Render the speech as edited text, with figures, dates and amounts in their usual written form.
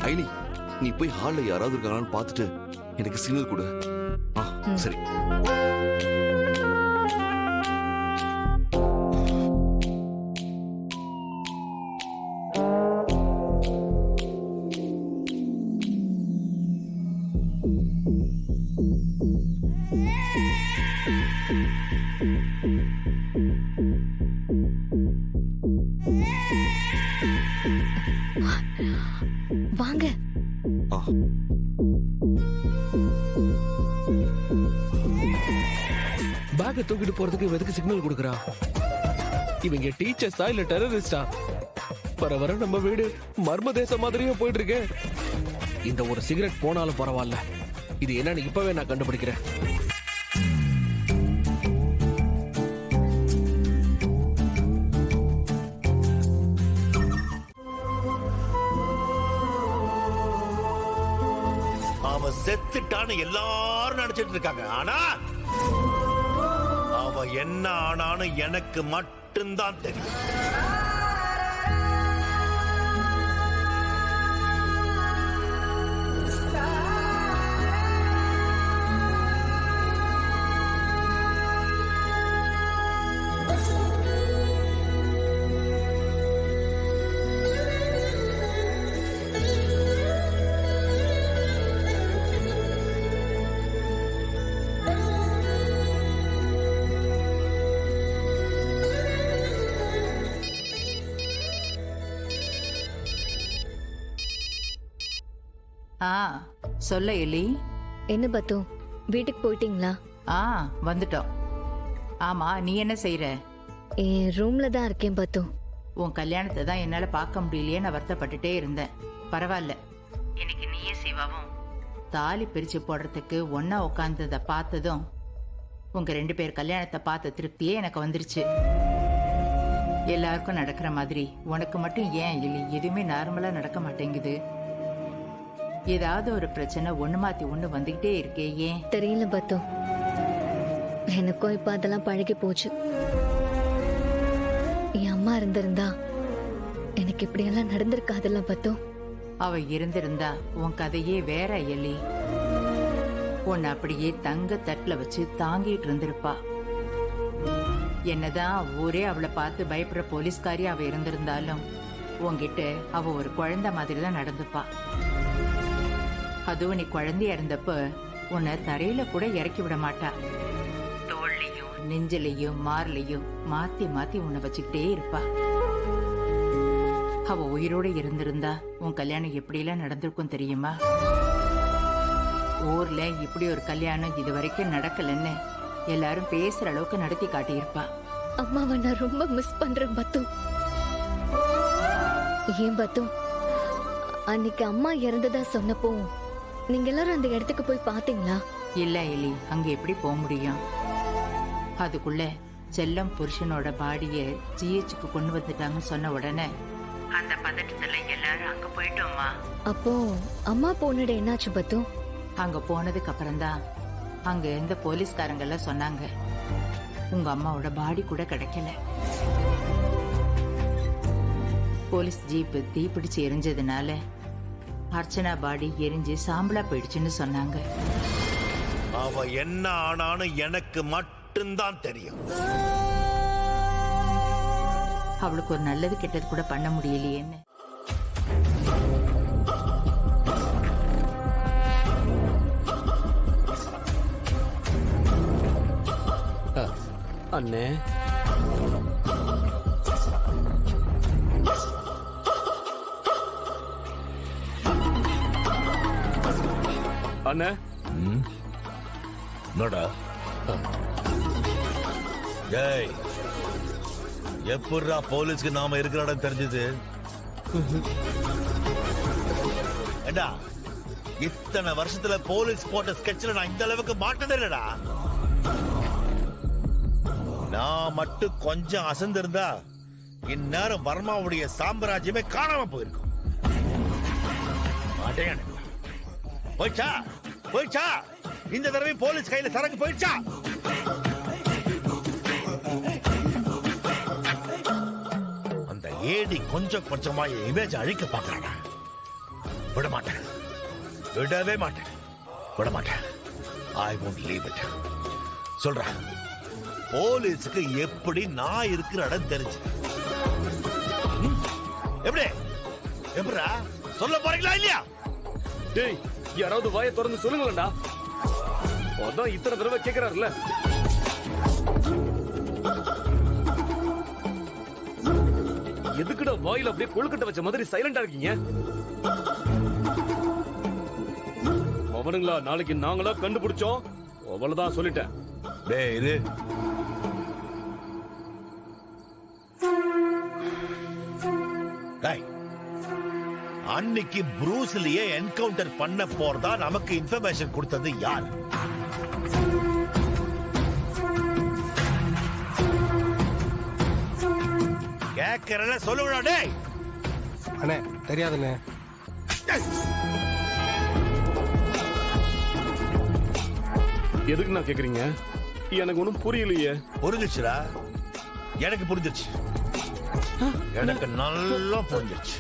ஐலி, நீ போய் ஹால்ல யாராவது இருக்காங்கன்னு பார்த்துட்டு எனக்கு சிக்னல் கொடு. சரி. வாங்க. பேக்க தூக்கிட்டு போறதுக்கு எதுக்கு சிக்னல் கொடுக்கறா? இவங்க டீச்சர்ஸா இல்ல டெரரிஸ்டா? வர வர நம்ம வீடு மர்ம தேசம் மாதிரியே போயிட்டு இருக்கே. இந்த ஒரு சிகரெட் போனாலும் பரவாயில்ல, இது என்னன்னு இப்பவே நான் கண்டுபிடிக்கிறேன். அவன் செத்துட்டான்னு எல்லாரும் நினைச்சிட்டு இருக்காங்க. ஆனா அவ என்ன ஆனான்னு எனக்கு மட்டும்தான் தெரியும். சொல்ல எலி. என்ன பத்து, வீட்டுக்கு போயிட்டீங்களா? வந்துட்டோம். ஆமா, நீ என்ன செய்யற? என் ரூம்ல தான் இருக்கேன் பத்து. உன் கல்யாணத்தை தான் என்னால பார்க்க முடியலையே நான் வருத்தப்பட்டுட்டே இருந்தேன். பரவாயில்ல, இன்னைக்கு நீயே சிவாவும் தாலி பிரிச்சு போடுறதுக்கு ஒன்னா உட்கார்ந்தத பார்த்ததும் உங்க 2 பேர் கல்யாணத்தை பார்த்த திருப்தியே எனக்கு வந்துருச்சு. எல்லாருக்கும் நடக்கிற மாதிரி உனக்கு மட்டும் ஏன் எலி எதுவுமே நார்மலா நடக்க மாட்டேங்குது? ஏதாவது ஒரு பிரச்சனை ஒண்ணு மாத்தி ஒண்ணு வந்துகிட்டே இருக்கே, ஏன் தெரியல பத்து. எனக்கும் இப்ப அதெல்லாம் பழகி போச்சு. என் அம்மா இருந்திருந்தா எனக்கு இப்படியெல்லாம் நடந்திருக்காதுல்ல பத்து. அவ இருந்திருந்தா உன் கதையே வேற எலி. உன்னை அப்படியே தங்க தட்டுல வச்சு தாங்கிட்டு இருந்திருப்பா. என்னதான் ஊரே அவளை பார்த்து பயப்படுற போலீஸ்காரி அவ இருந்திருந்தாலும் உன்கிட்ட அவ ஒரு குழந்தை மாதிரி தான் நடந்துப்பா. அதுவும் நீ குழந்தையா இருந்தப்ப உன்னை தரையில கூட இறக்கி விட மாட்டா. தோள்லையும் நெஞ்சிலையும் மார்லையும் மாத்தி மாத்தி உன்னை வச்சுக்கிட்டே இருப்பா. அவ உயிரோட இருந்திருந்தா உன் கல்யாணம் எப்படி எல்லாம் நடந்திருக்கும் தெரியுமா? ஊர்ல இப்படி ஒரு கல்யாணம் இது வரைக்கும் நடக்கலன்னு எல்லாரும் பேசுற அளவுக்கு நடத்தி காட்டியிருப்பா. அம்மாவை நான் ரொம்ப மிஸ் பண்றேன் பத்து. ஏன் பத்து, அன்னைக்கு அம்மா இறந்ததா சொன்னப்போ நீங்க எல்லாரும் அந்த இடத்துக்கு போய் பாத்தீங்களா? இல்ல எலி, அங்க எப்படி போக முடியும்? அதுக்குள்ள செல்லம் புருஷனோட பாடிய ஜிஹெச்சுக்கு கொண்டு வந்துட்டாங்கன்னு சொன்ன உடனே அந்த பதட்டத்துல எல்லாரும் அங்க போயிட்டோமா. அப்போ அம்மா போனது என்னாச்சு பத்து? அங்க போனதுக்கு அப்புறம் தான் அங்க இருந்த போலீஸ்காரங்க எல்லாம் சொன்னாங்க உங்க அம்மாவோட பாடி கூட கிடைக்கல. போலீஸ் ஜீப் தீப்பிடிச்சு எரிஞ்சதுனால அர்ச்சனா பாடி எரிஞ்சு சாம்பலா போயிடுச்சுன்னு சொன்னாங்க. அவ என்ன ஆனான்னு எனக்கு மட்டும்தான் தெரியும். அவளுக்கு ஒரு நல்லது கெட்டது கூட பண்ண முடியலையேன்னு. அண்ணே, அண்ணே. என்னடா? டேய், எப்படிடா போலீஸ்க்கு நாம இருக்கிற இடம் தெரிஞ்சது? ஏண்டா, இத்தனை வருஷத்துல போலீஸ் போட்ட ஸ்கெட்ச்ல நான் இந்த அளவுக்கு மாட்டதே இல்லடா. நான் மட்டும் கொஞ்சம் அசந்திருந்தா இந்நேரம் வர்மாவுடைய சாம்ராஜ்யமே காணாம போயிருக்கும். போயிடுச்சா போயிடுச்சா? இந்த தடவை போலீஸ் கையில சரக்கு போயிடுச்சா? அந்த ஏடி கொஞ்சம் கொஞ்சமா இமேஜ் அழிக்க பாக்குறானா? விட மாட்டேன், விடவே மாட்டேன், விட மாட்டேன். ஐ won't leave it. சொல்றேன், போலீஸுக்கு எப்படி நான் இருக்கிற இடம் தெரிஞ்சு. எப்படி எப்படா சொல்ல போறீங்களா இல்லையா? டேய், யாராவது வாயை திறந்து சொல்லுங்களேன்டா. அதான் இத்தனை தடவை கேக்குறாருல்ல. எதுக்குடா வாயில அப்படியே கொழுக்கட்டை வச்ச மாதிரி சைலண்டா இருக்கீங்க? அவனுங்களா நாளைக்கு நாங்களா கண்டுபிடிச்சோம், அவ்வளவுதான் சொல்லிட்டேன். டேய் இரு. டேய், அன்னைக்கு ப்ரூஸ்லியே என்கவுண்டர் பண்ண போறதா நமக்கு இன்ஃபர்மேஷன் கொடுத்தது யார்? கேட்கறல சொல்லுடா. டேய் அண்ணே தெரியாதுண்ணே. எதுக்கு நான் கேக்குறீங்க? எனக்கு ஒண்ணும் புரியலையே. புரிஞ்சிச்சுடா, எனக்கு புரிஞ்சிச்சு, எனக்கு நல்லா புரிஞ்சிச்சு.